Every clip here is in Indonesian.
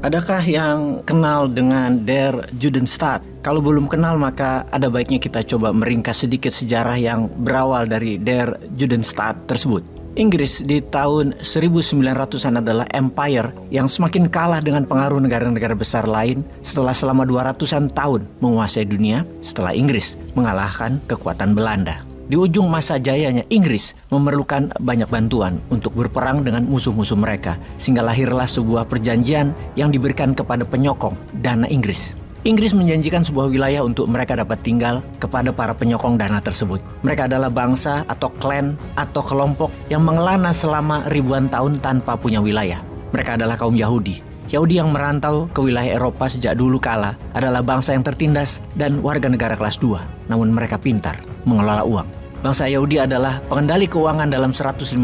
Adakah yang kenal dengan Der Judenstaat? Kalau belum kenal maka ada baiknya kita coba meringkas sedikit sejarah yang berawal dari Der Judenstaat tersebut. Inggris di tahun 1900-an adalah empire yang semakin kalah dengan pengaruh negara-negara besar lain setelah selama 200-an tahun menguasai dunia setelah Inggris mengalahkan kekuatan Belanda. Di ujung masa jayanya, Inggris memerlukan banyak bantuan untuk berperang dengan musuh-musuh mereka, sehingga lahirlah sebuah perjanjian yang diberikan kepada penyokong dana Inggris. Inggris menjanjikan sebuah wilayah untuk mereka dapat tinggal kepada para penyokong dana tersebut. Mereka adalah bangsa atau klan atau kelompok yang mengelana selama ribuan tahun tanpa punya wilayah. Mereka adalah kaum Yahudi. Yahudi yang merantau ke wilayah Eropa sejak dulu kala adalah bangsa yang tertindas dan warga negara kelas 2. Namun mereka pintar mengelola uang. Bangsa Yahudi adalah pengendali keuangan dalam 150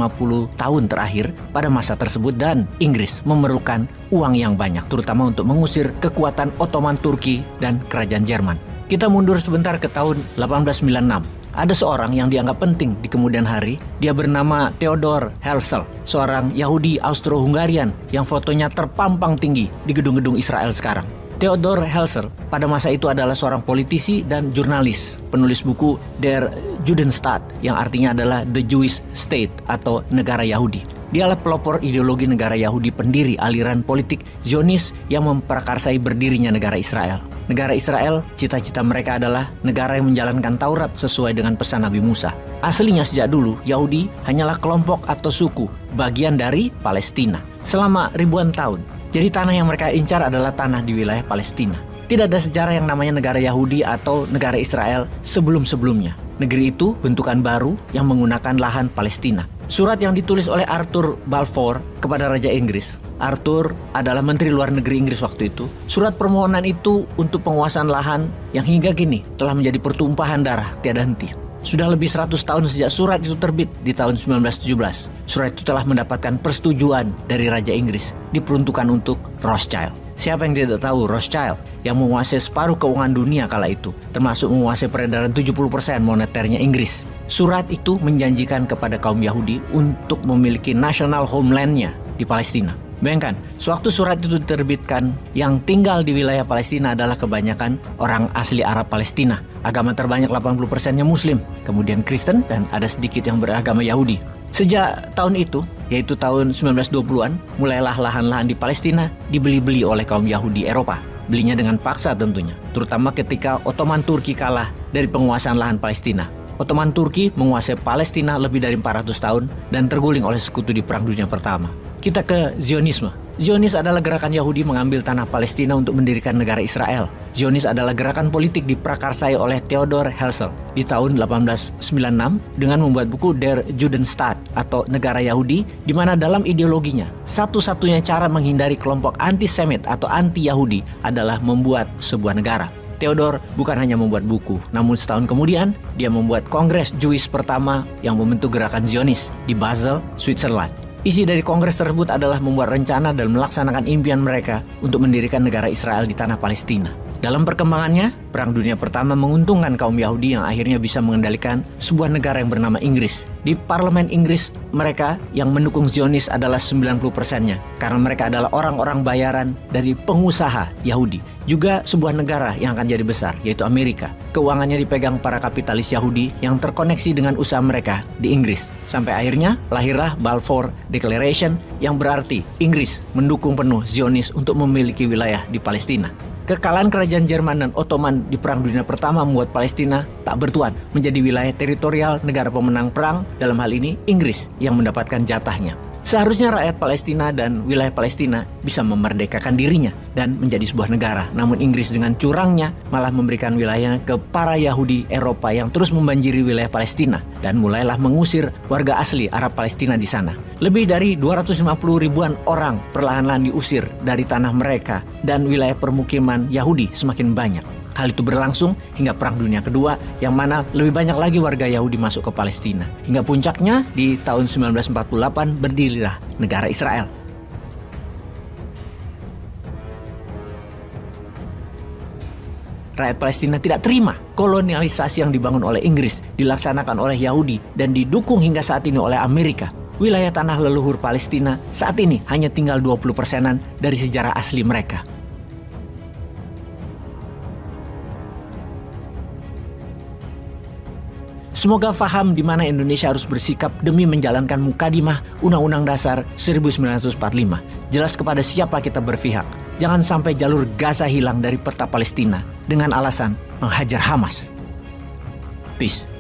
tahun terakhir pada masa tersebut dan Inggris memerlukan uang yang banyak terutama untuk mengusir kekuatan Ottoman Turki dan kerajaan Jerman. Kita mundur sebentar ke tahun 1896. Ada seorang yang dianggap penting di kemudian hari. Dia bernama Theodor Herzl, seorang Yahudi Austro-Hungarian yang fotonya terpampang tinggi di gedung-gedung Israel sekarang. Theodor Herzl pada masa itu adalah seorang politisi dan jurnalis, penulis buku Der Judenstaat yang artinya adalah The Jewish State atau negara Yahudi. Dialah pelopor ideologi negara Yahudi, pendiri aliran politik Zionis yang memprakarsai berdirinya negara Israel. Negara Israel, cita-cita mereka adalah negara yang menjalankan Taurat sesuai dengan pesan Nabi Musa. Aslinya sejak dulu, Yahudi hanyalah kelompok atau suku, bagian dari Palestina. Selama ribuan tahun, jadi tanah yang mereka incar adalah tanah di wilayah Palestina. Tidak ada sejarah yang namanya negara Yahudi atau negara Israel sebelum-sebelumnya. Negeri itu bentukan baru yang menggunakan lahan Palestina. Surat yang ditulis oleh Arthur Balfour kepada Raja Inggris. Arthur adalah Menteri Luar Negeri Inggris waktu itu. Surat permohonan itu untuk penguasaan lahan yang hingga kini telah menjadi pertumpahan darah tiada henti. Sudah lebih 100 tahun sejak surat itu terbit di tahun 1917. Surat itu telah mendapatkan persetujuan dari Raja Inggris, diperuntukkan untuk Rothschild. Siapa yang tidak tahu Rothschild yang menguasai separuh keuangan dunia kala itu, termasuk menguasai peredaran 70% moneternya Inggris. Surat itu menjanjikan kepada kaum Yahudi untuk memiliki national homeland-nya di Palestina. Bayangkan, sewaktu surat itu diterbitkan, yang tinggal di wilayah Palestina adalah kebanyakan orang asli Arab Palestina. Agama terbanyak 80%-nya Muslim, kemudian Kristen, dan ada sedikit yang beragama Yahudi. Sejak tahun itu, yaitu tahun 1920-an, mulailah lahan-lahan di Palestina dibeli-beli oleh kaum Yahudi Eropa. Belinya dengan paksa tentunya, terutama ketika Ottoman Turki kalah dari penguasaan lahan Palestina. Ottoman Turki menguasai Palestina lebih dari 400 tahun dan terguling oleh sekutu di Perang Dunia Pertama. Kita ke Zionisme. Zionis adalah gerakan Yahudi mengambil tanah Palestina untuk mendirikan negara Israel. Zionis adalah gerakan politik diprakarsai oleh Theodor Herzl di tahun 1896 dengan membuat buku Der Judenstaat atau negara Yahudi, di mana dalam ideologinya satu-satunya cara menghindari kelompok anti-Semit atau anti-Yahudi adalah membuat sebuah negara. Theodor bukan hanya membuat buku, namun setahun kemudian dia membuat Kongres Jewish pertama yang membentuk gerakan Zionis di Basel, Switzerland. Isi dari kongres tersebut adalah membuat rencana dan melaksanakan impian mereka untuk mendirikan negara Israel di tanah Palestina. Dalam perkembangannya, Perang Dunia Pertama menguntungkan kaum Yahudi yang akhirnya bisa mengendalikan sebuah negara yang bernama Inggris. Di parlemen Inggris, mereka yang mendukung Zionis adalah 90%-nya, karena mereka adalah orang-orang bayaran dari pengusaha Yahudi. Juga sebuah negara yang akan jadi besar, yaitu Amerika. Keuangannya dipegang para kapitalis Yahudi yang terkoneksi dengan usaha mereka di Inggris. Sampai akhirnya lahirlah Balfour Declaration yang berarti Inggris mendukung penuh Zionis untuk memiliki wilayah di Palestina. Kekalahan kerajaan Jerman dan Ottoman di Perang Dunia Pertama membuat Palestina tak bertuan menjadi wilayah teritorial negara pemenang perang, dalam hal ini Inggris yang mendapatkan jatahnya. Seharusnya rakyat Palestina dan wilayah Palestina bisa memerdekakan dirinya dan menjadi sebuah negara. Namun Inggris dengan curangnya malah memberikan wilayahnya ke para Yahudi Eropa yang terus membanjiri wilayah Palestina dan mulailah mengusir warga asli Arab Palestina di sana. Lebih dari 250 ribuan orang perlahan-lahan diusir dari tanah mereka dan wilayah permukiman Yahudi semakin banyak. Hal itu berlangsung hingga Perang Dunia Kedua yang mana lebih banyak lagi warga Yahudi masuk ke Palestina. Hingga puncaknya di tahun 1948 berdirilah negara Israel. Rakyat Palestina tidak terima kolonialisasi yang dibangun oleh Inggris dilaksanakan oleh Yahudi dan didukung hingga saat ini oleh Amerika. wilayah tanah leluhur Palestina saat ini hanya tinggal 20%-an dari sejarah asli mereka. Semoga faham di mana Indonesia harus bersikap demi menjalankan mukadimah Undang-Undang Dasar 1945. Jelas kepada siapa kita berpihak. Jangan sampai jalur Gaza hilang dari peta Palestina dengan alasan menghajar Hamas. Peace.